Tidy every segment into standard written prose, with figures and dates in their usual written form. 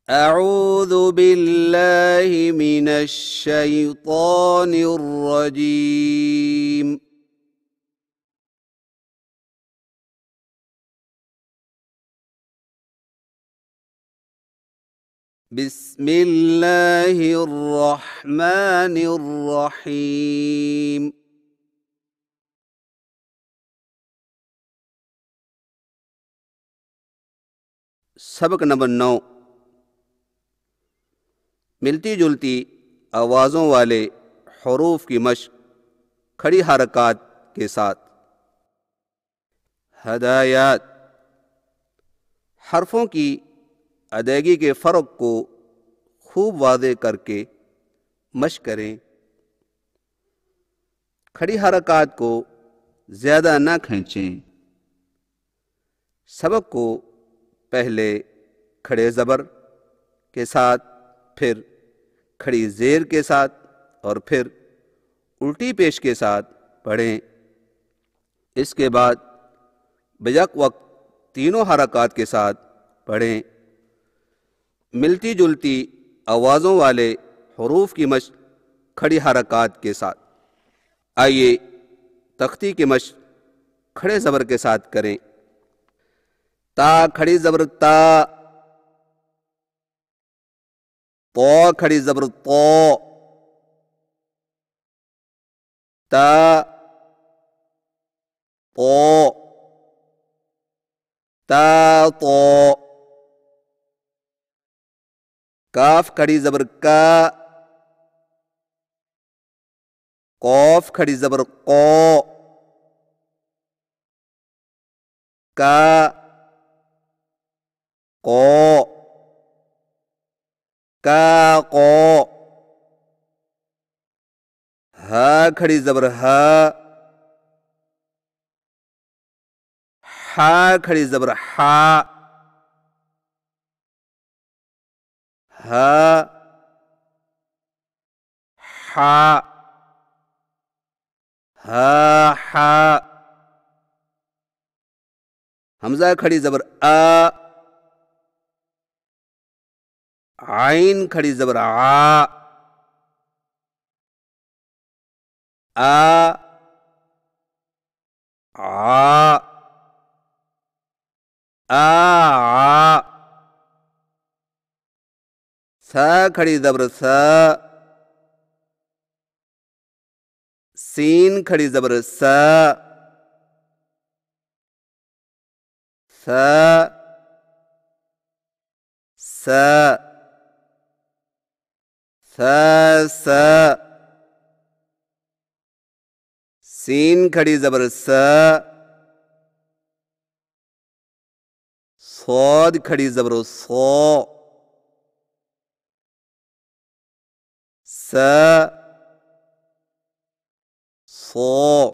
أعوذ بالله من الشيطان الرجيم. بسم الله الرحمن الرحيم. سبق نمبر 9، ملتی جلتی آوازوں والے حروف کی مشق کھڑی حرکات کے ساتھ۔ ہدایات: حرفوں کی ادائیگی کے فرق کو خوب واضح کر کے مشق کریں۔ کھڑی حرکات کو زیادہ نہ کھینچیں۔ سبق کو پہلے کھڑے زبر کے ساتھ، پھر کھڑی زیر کے ساتھ اور پھر الٹی پیش کے ساتھ پڑھیں۔ اس کے بعد بیک وقت تینوں حرکات کے ساتھ پڑھیں۔ ملتی جلتی آوازوں والے حروف کی مشق کھڑی حرکات کے ساتھ۔ آئیے تختی کی مشق کھڑے زبر کے ساتھ کریں۔ تا کھڑی زبر تا، تو کھڑی زبر تو، تا تو، تا تو۔ کاف کھڑی زبر کا، قوف کھڑی زبر قو، کا قو، کا قو۔ ہا کھڑی زبر ہا، ہا کھڑی زبر ہا، ہا ہا، ہا ہا۔ حمزہ کھڑی زبر آ، عین کھڑی زبر آ، آ آ، آ آ۔ سا کھڑی زبر سا، سین کھڑی زبر سا، سا سا، سا سا۔ سین کھڑی زبر سا، صاد کھڑی زبر سو، سا سو،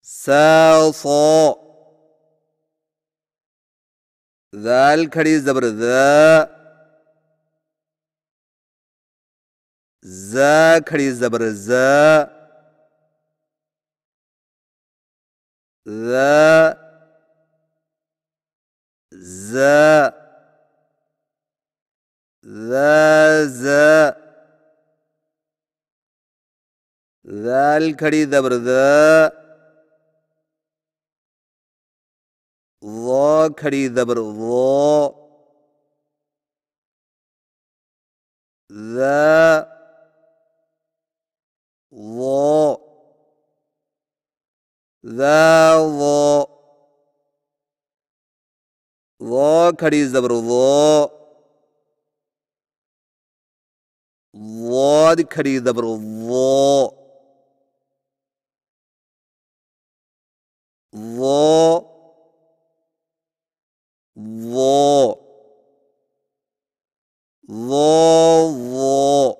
سا سو۔ ذال کھڑی زبر ذا، زا کھڑی زبر زا، ذا زا، ذا زا۔ ذال کھڑی زبر ذا، ظا کھڑی زبر ظا، ذا ظا، ذا ظا۔ ظا کھڑی زبر ظا، ضاد کھڑی زبر ظا، ظا ظا، ظا ظا۔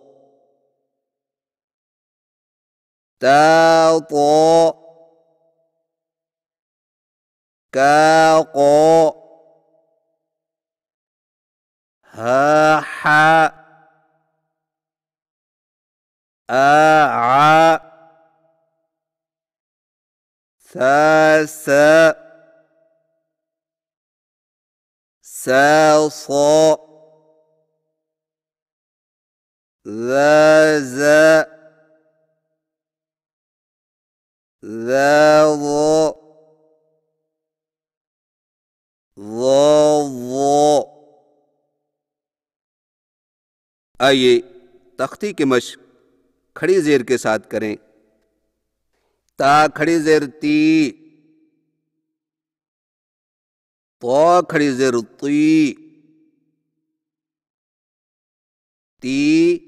تا طا، کا قو، ہا حا، آ عا، سا سا، سا صا ذا زا ذا ظا ظا ظا۔ آئیے تختی کی مشق کھڑی زیر کے ساتھ کریں۔ تا کھڑی زیر تی، طا کھڑی زیر تی، تی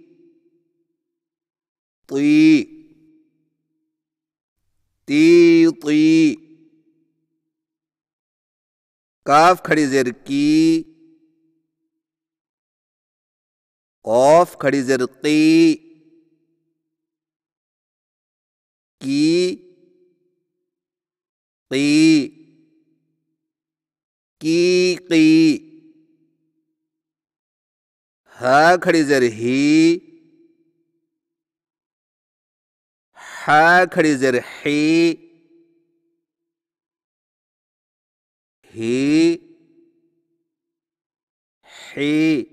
تی، تی تی۔ کاف کھڑی زیر کی، قاف کھڑی زیر قی، کی قی، کی قی۔ ہا کھڑی زیر ہی، ہا کھڑی زیر حی، ہی حی،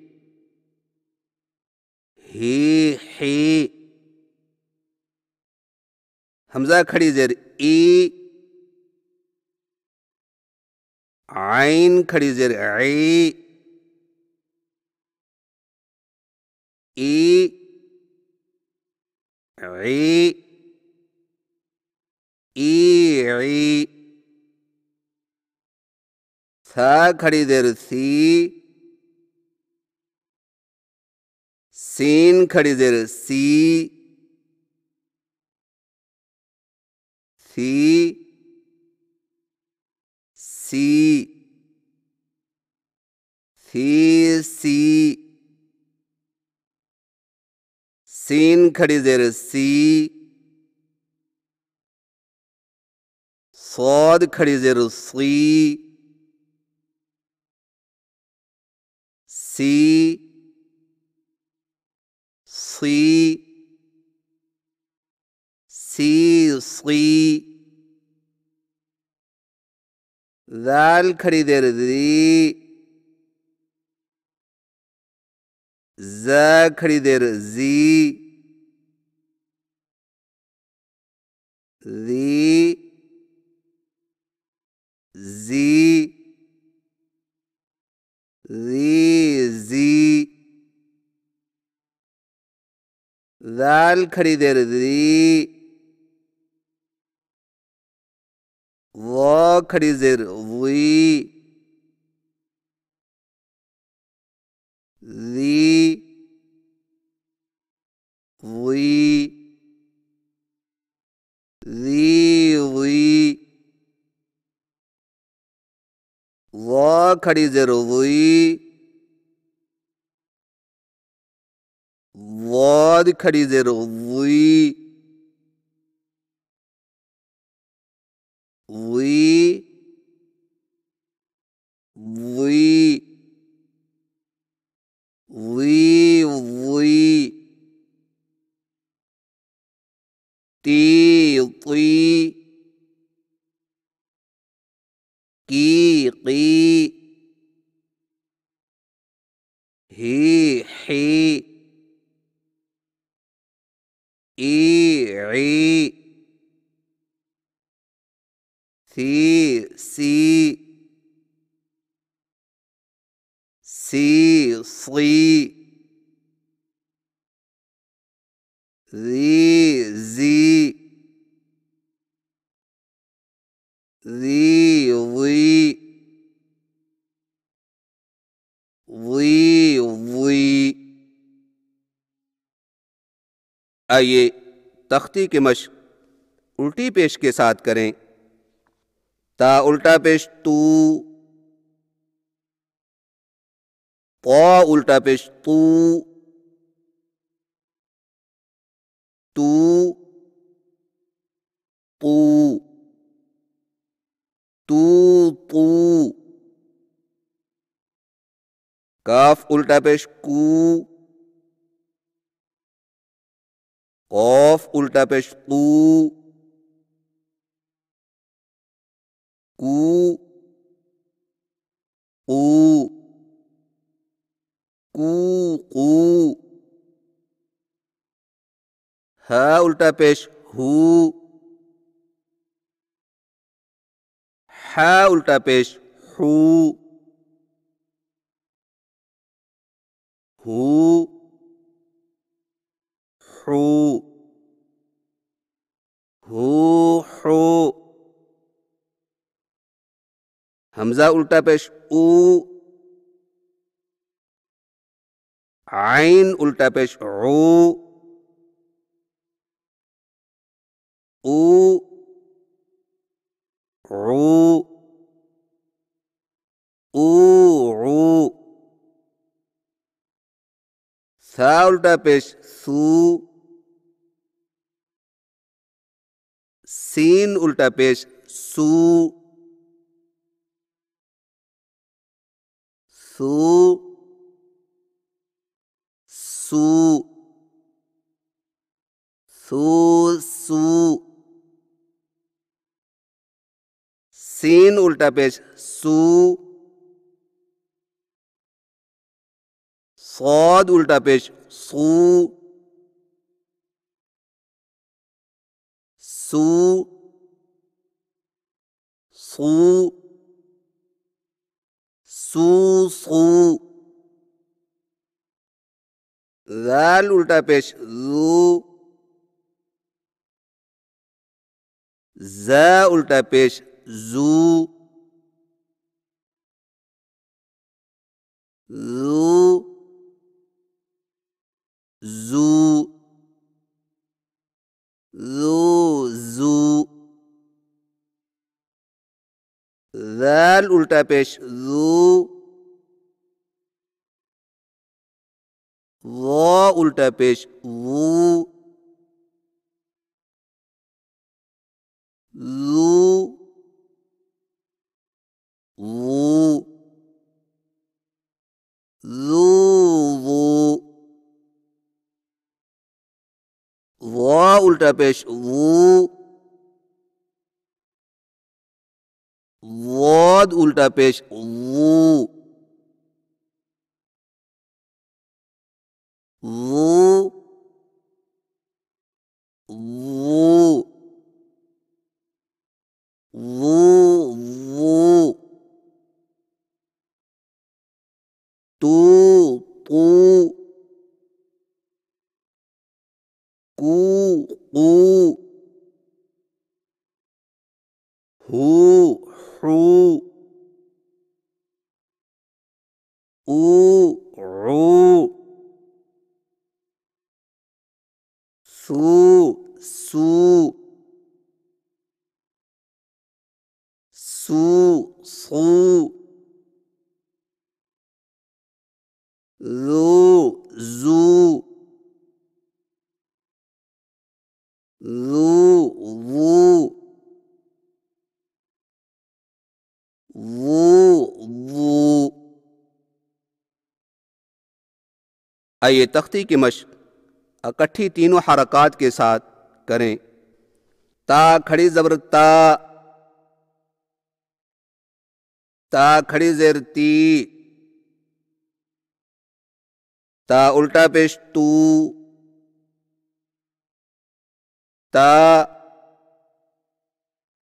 ہی حی۔ حمزہ کھڑی زیر ای، عین کھڑی زیر عی، ای عی، ای عی۔ ثا کھڑی زیر سی، سین کھڑی زیر سی، سی سی، سی سی۔ سین کھڑی زیر سی، صاد کھڑی زیر سی، سی سی، سی سی۔ ذال کھڑی زیر زی، زا کھڑی زیر زی، زی زی، زی زی۔ ذال کھڑی زیر زی، وا کھڑی زیر وی، زی وی، زی وی۔ وا کھڑی زیر وی، واد کھڑی زیر وی، وی وی، وی وی۔ تی تی، کی قی، ہی حی، ای عی، سی سی، سی سی، زی زی، زی وی، وی وی۔ آئیے تختی کی مشق الٹی پیش کے ساتھ کریں۔ تا الٹا پیش تو، طا الٹا پیش تو، تو تو، تو تو۔ کاف الٹا پیش کو، قاف الٹا پیش قو، کو قو۔ کو قو، ہا الٹا پیش ہو، ہا الٹا پیش ہو، ہو ہو، ہو، حمزہ الٹا پیش او، عین الٹا پیش عو، او، عو، او، سا الٹا پیش سو، سین الٹا پیش سو، سو، سو، سو، سو، سین الٹا پیش سو، صاد الٹا پیش سو، سو، سو، سو، سو، ذال الٹا پیش زو، ز الٹا پیش زو، زو، زو، زو، زو، ذال الٹا پیش زو، وا الٹا پیش وو، زو، وو، زو، وو، وا الٹا پیش وو، واد الٹا پیش وو، وو، وو، وو، وو، تو، تو، کو، قو، ہو، حو، او، عو، سو، سو، سو، سو، زو، زو، زو، وو، وو، وو۔ آئیے تختی کی مشق اکٹھی تینوں حرکات کے ساتھ کریں۔ تا کھڑی زبر تا، تا کھڑی زیر تی، تا الٹا پیش تو، تا،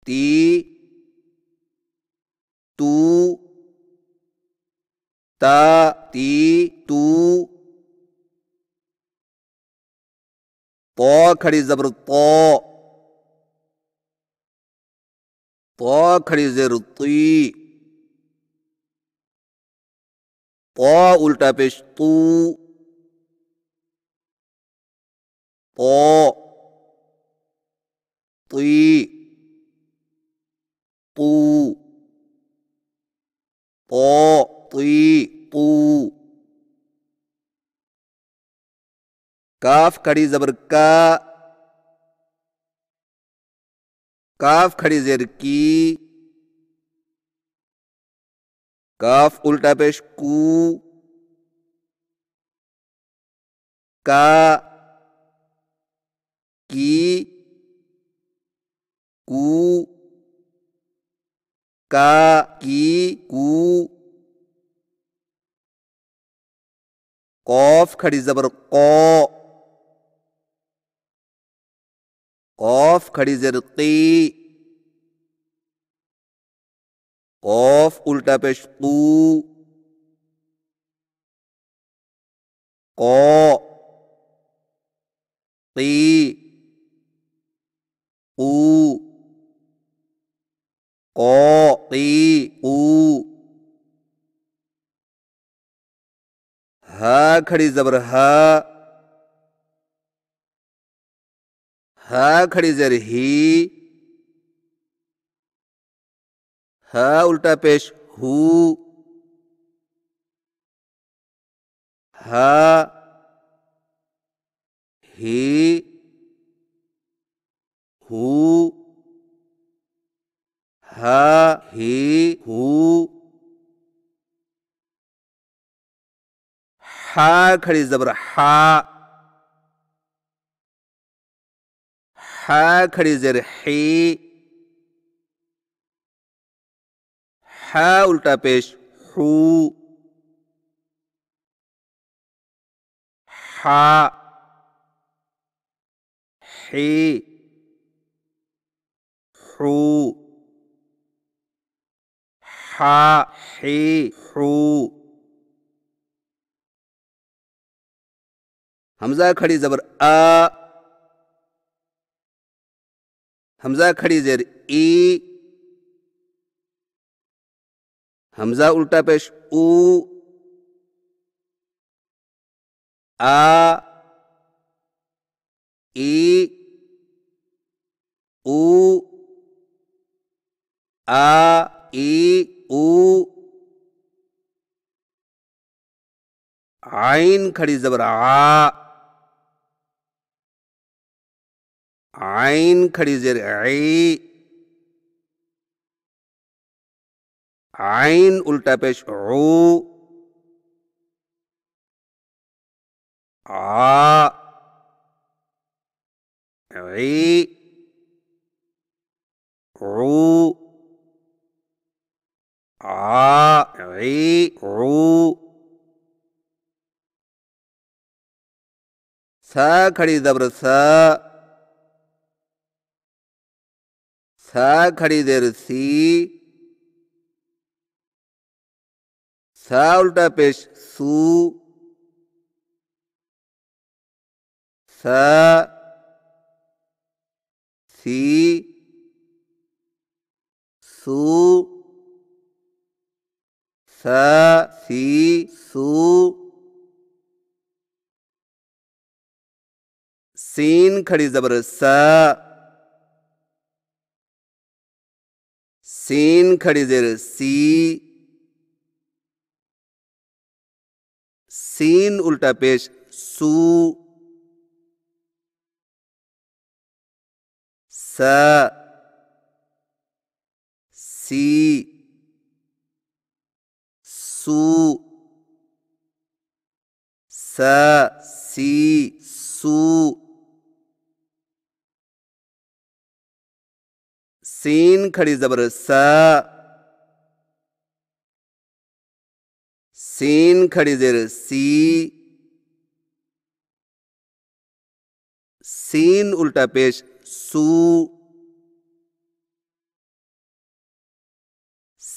تی، تو، تا، تی، تو، طا کھڑی زبر طا، طا کھڑی زیر طی، طا الٹا پیش تو، طا، طی، طو، طا، طی، طو۔ کاف کھڑی زبر کا، کاف کھڑی زیر کی، کاف الٹا پیش کو، کا، کی، کو، کا، کی، کو۔ قاف کھڑی زبر قو، قاف کھڑی زیر قی، قاف الٹا پیش قو، قو، قی، قو، قو، قی، قو، ہا کھڑی زبر ہا، ہا کھڑی زیر ہی، ہا الٹا پیش ہو، ہا، ہی، ہو، ہا، ہی، ہو، ہا کھڑی زبر ہا، ہا کھڑی زیر حی، ہا الٹا پیش ہو، ہا، حی، ہو، ہا، حی، ہو، حمزہ کھڑی زبر آ، حمزہ کھڑی زیر ای، حمزہ الٹا پیش او، آ، ای، او، آ، ای، او، عین کھڑی زبر آ، عین کھڑی زیر عی، عین الٹا پیش عو، آ، عی، عو، آ، عی، عو، سا کھڑی زبر سا، سا کھڑی زیر سی، سا الٹا پیش سو، سا، سی، سو، سا، سی، سو، سین کھڑی زبر سا، سین کھڑی زیر سی، سین الٹا پیش سو، سا، سی، سو، سا، سی، سو، سین کھڑی زبر سا، سین کھڑی زیر سی، سین الٹا پیش سو،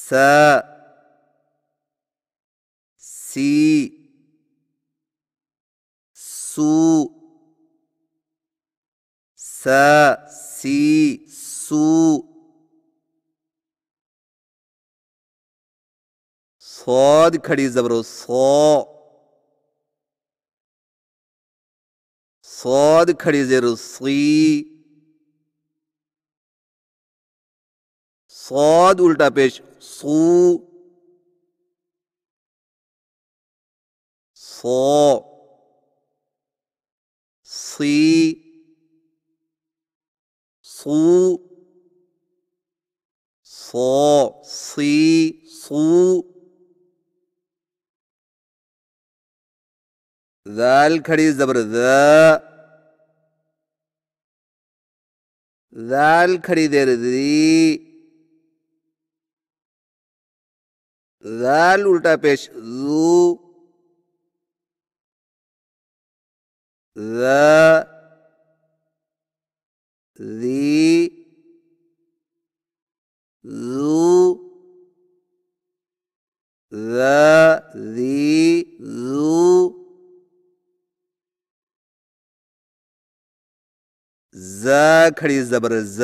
سا، سی، سو، سا، سی، سو، صاد کھڑی زبر سو، صاد کھڑی زیر سی، صاد الٹا پیش سو، صو، سی، سو، صو، سی، سو، ذال کھڑی زبر ذا، ذال کھڑی زیر ذی، ذال الٹا پیش ذو، ذا ذی ذو ذا ذی ذو ز کھڑی زبر ز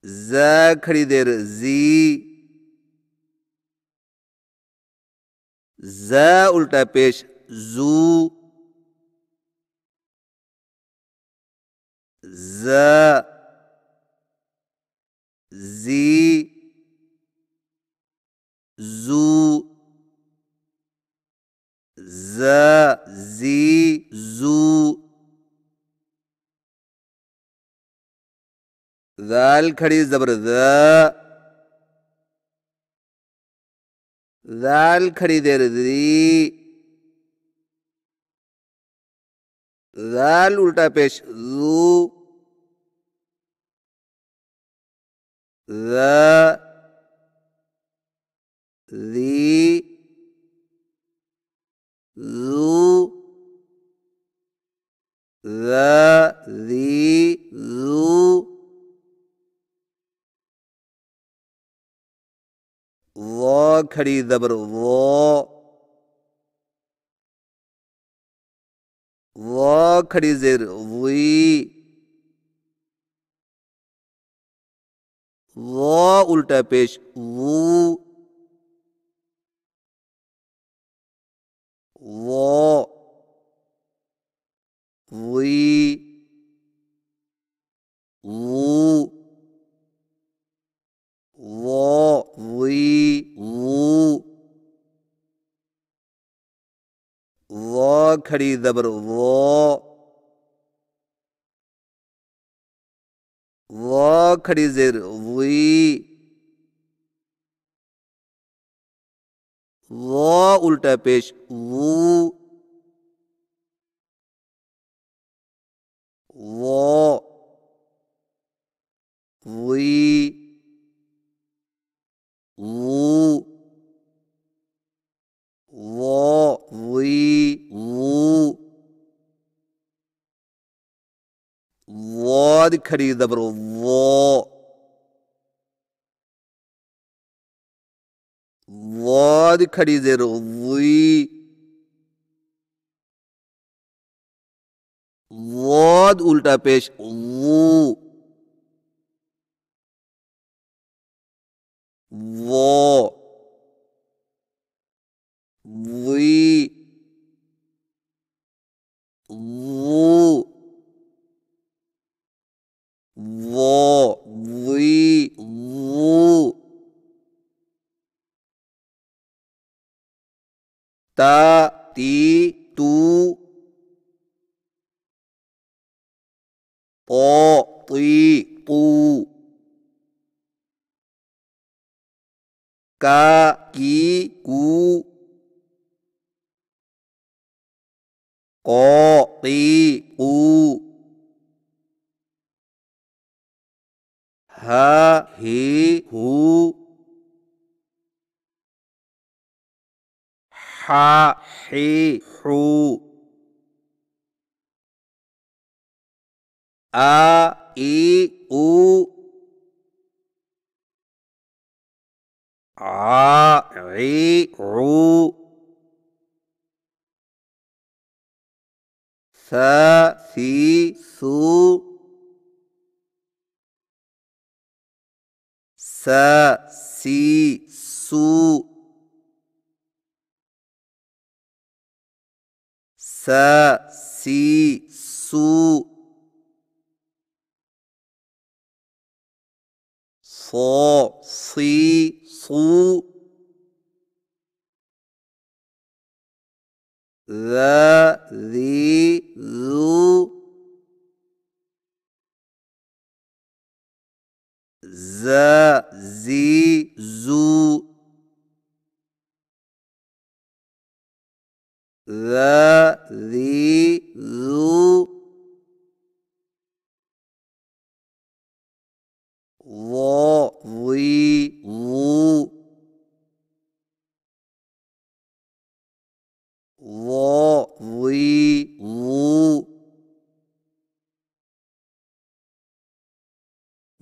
ز کھڑی دیر زی ز الٹا پیش زو ز زی زو ز زی زو ذال کھڑی زبر ذ ذال کھڑی دیر ذی ذال الٹا پیش ذو ذ ذی ذو ذ ذی ذو ظا کھڑی زبر ظا ظا کھڑی زیر ظی ظا الٹا پیش ظو ظا ظی ظو ظا ظی ظو ظا کھڑی زبر ظا ظا کھڑی زیر ظی ظا الٹا پیش ظو ظا ظی ظو ظا ظی ظو ضاد کھڑی زبر ضا ضاد کھڑی زیر ضی ضاد الٹا پیش ضو ضا ضی ضو ضا ضی ضو تا تی تو طا طی طو کا کی کو قا قی قو ہا ہی ہو حا حی حو آ ای او ع عی عو ث ثی ثو س سی سو س سی سو صا صی صو ذ ذی ذو ز زی زو ذ ذی ذو ظا ظی ظو